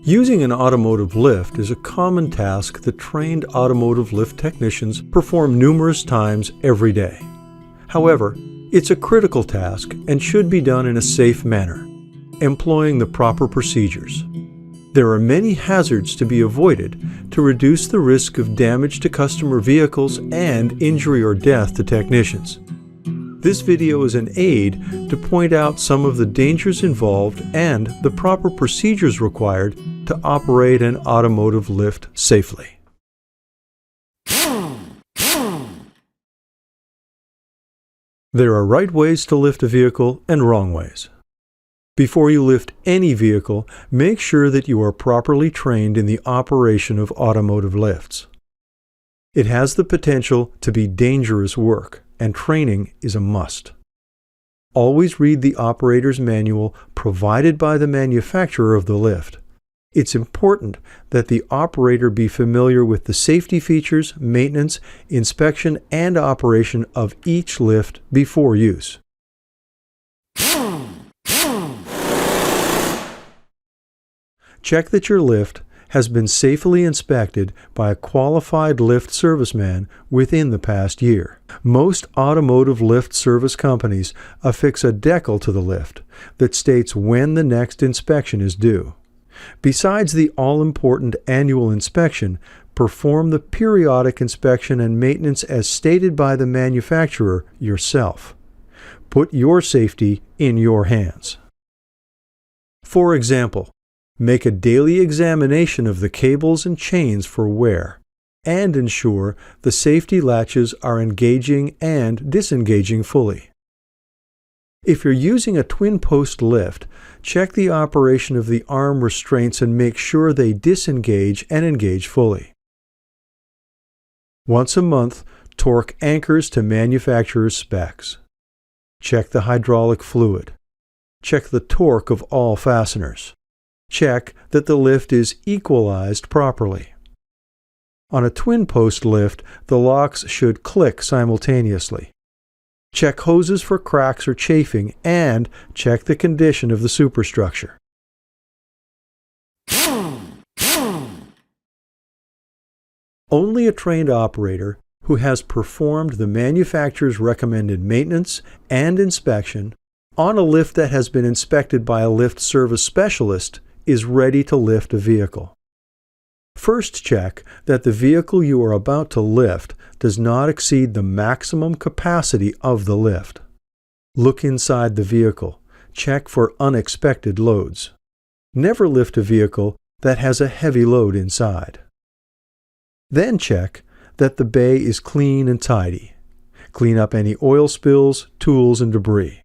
Using an automotive lift is a common task that trained automotive lift technicians perform numerous times every day. However, it's a critical task and should be done in a safe manner, employing the proper procedures. There are many hazards to be avoided to reduce the risk of damage to customer vehicles and injury or death to technicians. This video is an aid to point out some of the dangers involved and the proper procedures required to operate an automotive lift safely. There are right ways to lift a vehicle and wrong ways. Before you lift any vehicle, make sure that you are properly trained in the operation of automotive lifts. It has the potential to be dangerous work, and training is a must. Always read the operator's manual provided by the manufacturer of the lift. It's important that the operator be familiar with the safety features, maintenance, inspection, and operation of each lift before use. Check that your lift has been safely inspected by a qualified lift serviceman within the past year. Most automotive lift service companies affix a decal to the lift that states when the next inspection is due. Besides the all-important annual inspection, perform the periodic inspection and maintenance as stated by the manufacturer yourself. Put your safety in your hands. For example, make a daily examination of the cables and chains for wear, and ensure the safety latches are engaging and disengaging fully. If you're using a twin-post lift, check the operation of the arm restraints and make sure they disengage and engage fully. Once a month, torque anchors to manufacturer's specs. Check the hydraulic fluid. Check the torque of all fasteners. Check that the lift is equalized properly. On a twin-post lift, the locks should click simultaneously. Check hoses for cracks or chafing, and check the condition of the superstructure. Only a trained operator who has performed the manufacturer's recommended maintenance and inspection on a lift that has been inspected by a lift service specialist is ready to lift a vehicle. First, check that the vehicle you are about to lift does not exceed the maximum capacity of the lift. Look inside the vehicle. Check for unexpected loads. Never lift a vehicle that has a heavy load inside. Then check that the bay is clean and tidy. Clean up any oil spills, tools, and debris.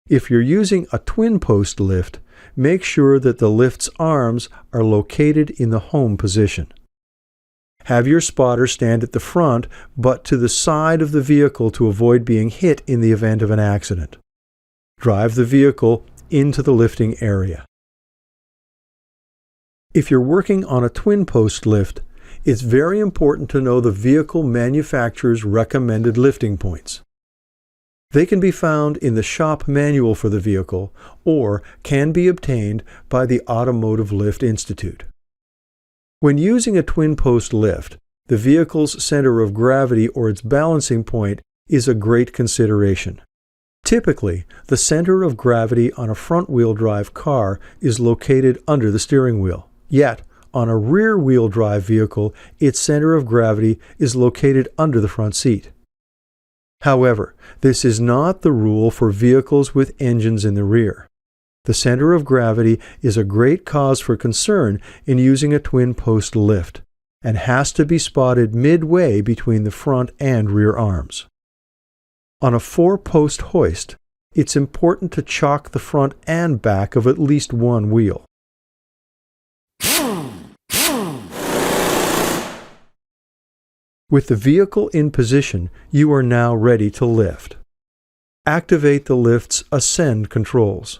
If you're using a twin-post lift, make sure that the lift's arms are located in the home position. Have your spotter stand at the front but to the side of the vehicle to avoid being hit in the event of an accident. Drive the vehicle into the lifting area. If you're working on a twin-post lift, it's very important to know the vehicle manufacturer's recommended lifting points. They can be found in the shop manual for the vehicle or can be obtained by the Automotive Lift Institute. When using a twin-post lift, the vehicle's center of gravity or its balancing point is a great consideration. Typically, the center of gravity on a front-wheel drive car is located under the steering wheel. Yet, on a rear-wheel drive vehicle, its center of gravity is located under the front seat. However, this is not the rule for vehicles with engines in the rear. The center of gravity is a great cause for concern in using a twin-post lift and has to be spotted midway between the front and rear arms. On a 4-post hoist, it's important to chock the front and back of at least one wheel. With the vehicle in position, you are now ready to lift. Activate the lift's ascend controls.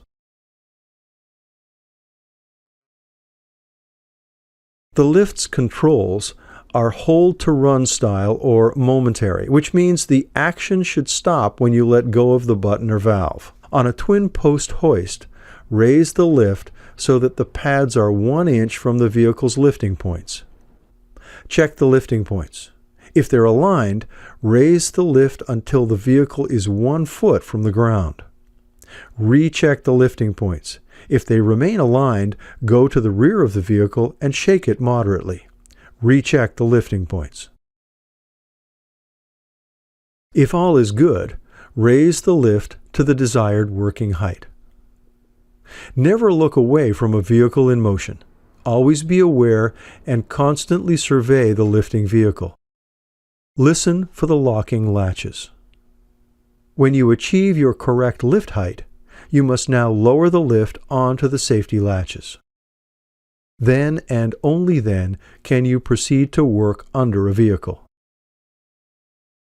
The lift's controls are hold to run style or momentary, which means the action should stop when you let go of the button or valve. On a twin post hoist, raise the lift so that the pads are 1 inch from the vehicle's lifting points. Check the lifting points. If they're aligned, raise the lift until the vehicle is 1 foot from the ground. Recheck the lifting points. If they remain aligned, go to the rear of the vehicle and shake it moderately. Recheck the lifting points. If all is good, raise the lift to the desired working height. Never look away from a vehicle in motion. Always be aware and constantly survey the lifting vehicle. Listen for the locking latches. When you achieve your correct lift height, you must now lower the lift onto the safety latches. Then and only then can you proceed to work under a vehicle.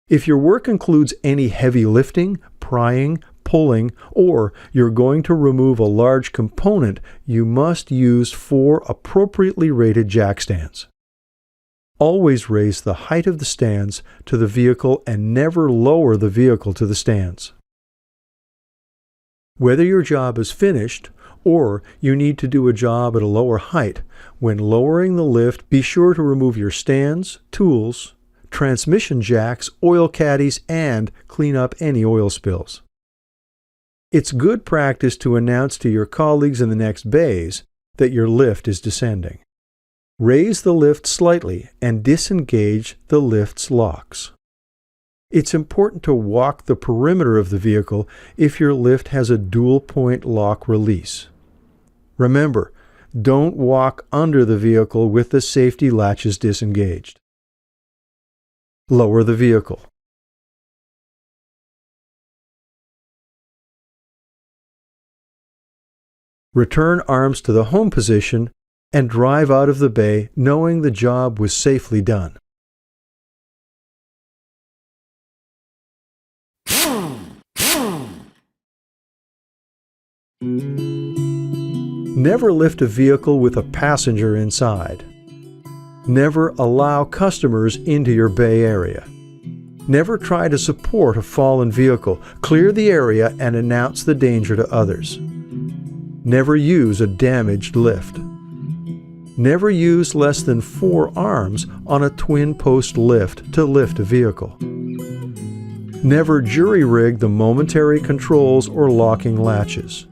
If your work includes any heavy lifting, prying, pulling, or you're going to remove a large component, you must use 4 appropriately rated jack stands. Always raise the height of the stands to the vehicle and never lower the vehicle to the stands. Whether your job is finished or you need to do a job at a lower height, when lowering the lift, be sure to remove your stands, tools, transmission jacks, oil caddies, and clean up any oil spills. It's good practice to announce to your colleagues in the next bays that your lift is descending. Raise the lift slightly and disengage the lift's locks. It's important to walk the perimeter of the vehicle if your lift has a dual-point lock release. Remember, don't walk under the vehicle with the safety latches disengaged. Lower the vehicle. Return arms to the home position and drive out of the bay knowing the job was safely done. Never lift a vehicle with a passenger inside. Never allow customers into your bay area. Never try to support a fallen vehicle. Clear the area and announce the danger to others. Never use a damaged lift. Never use less than 4 arms on a twin-post lift to lift a vehicle. Never jury-rig the momentary controls or locking latches.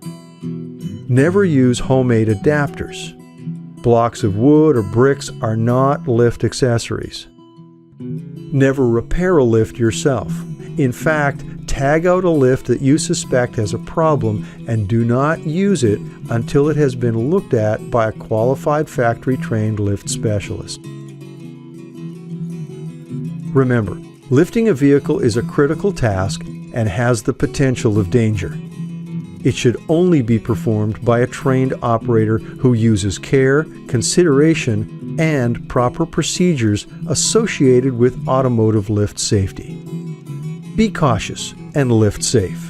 Never use homemade adapters. Blocks of wood or bricks are not lift accessories. Never repair a lift yourself. In fact, tag out a lift that you suspect has a problem and do not use it until it has been looked at by a qualified factory-trained lift specialist. Remember, lifting a vehicle is a critical task and has the potential of danger. It should only be performed by a trained operator who uses care, consideration, and proper procedures associated with automotive lift safety. Be cautious and lift safe.